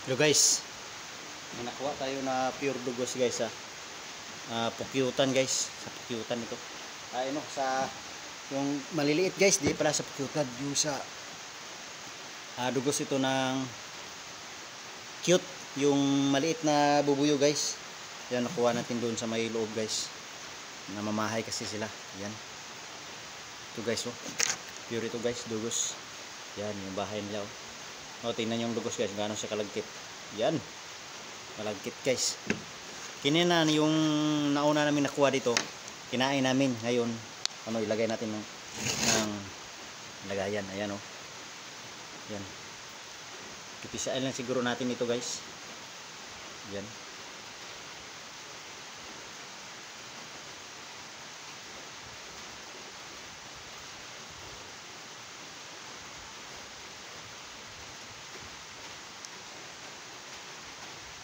Hello guys, may nakuha tayo na pure dugos guys ha. Pukyutan guys, sa pukyutan ito. Sa yung maliliit guys, di pala sa pukyutan, yung sa dugos ito ng cute, yung maliit na bubuyo guys. Yan, nakuha natin doon sa may loob guys. Namamahay kasi sila. Yan. Ito guys oh. Pure ito guys, dugos. Yan, yung bahay nila oh. Tingnan yung dugos guys, gaano siya kalagkit. Yan. Malagkit guys. Kinina yung nauna namin nakuha dito, kinain namin. Ngayon, ilagay natin ng lagayan. Ayan oh. Yan. Pipisain lang siguro natin ito guys. Yan.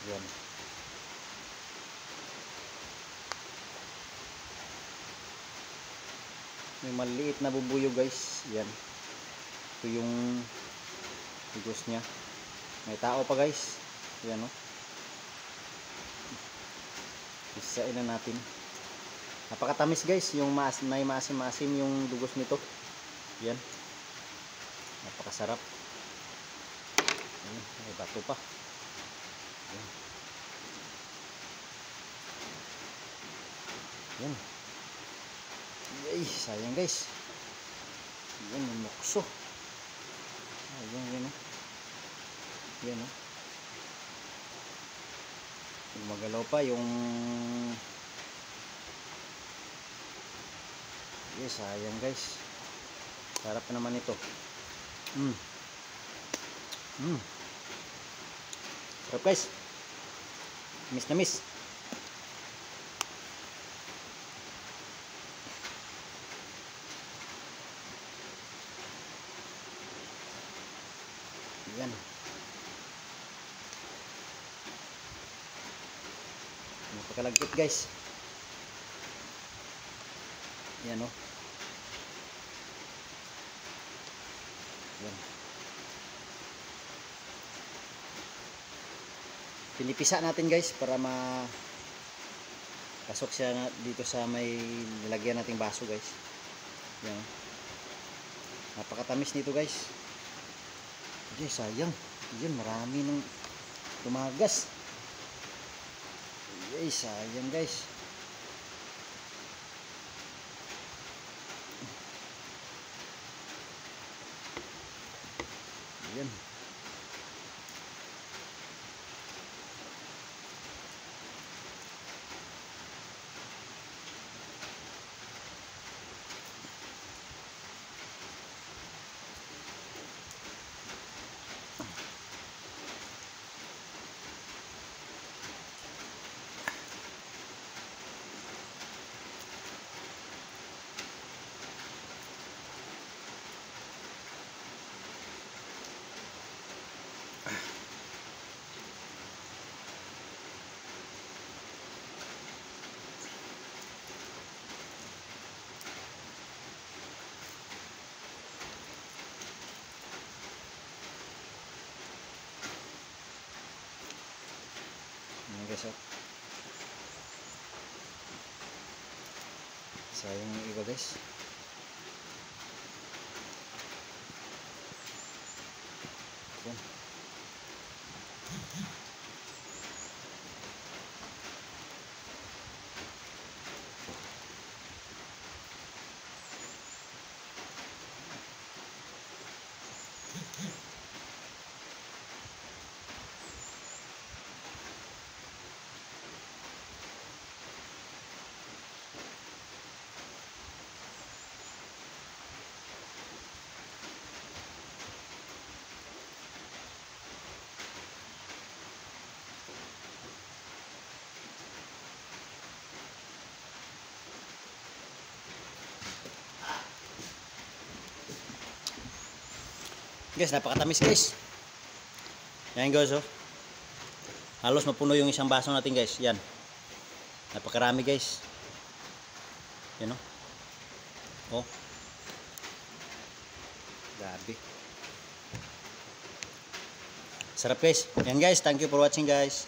Yan. May maliit na bubuyo guys. Yan. Ito yung dugos niya. May tao pa guys. Yan o. Isain na natin. Napakatamis guys. Yung may maasim-maasim yung dugos nito. Yan. Napakasarap. May bato pa. Yan. Ay, sayang guys. Yan, yung mukso. Yan o. Yan o. Magalaw pa yung sayang guys. Sarap naman ito. Sarap guys. Miss na miss. Yan. Napakalagkit guys. Yan o. Yan. Pinipisa natin guys para pasok siya dito sa may nilagyan nating baso guys. Yan. Napakatamis nito guys. Ay, sayang. Yan, marami nang tumagas. Ay, sayang guys. Yan. Ayan guys oh. Sayang yung iba guys. Ayan. Guys, napakatamis guys. Yan guys oh. Halos mapuno yung isang baso natin guys. Yan. Napakarami guys. Yan oh. Oh. Grabe. Sarap guys. Yan guys, thank you for watching guys.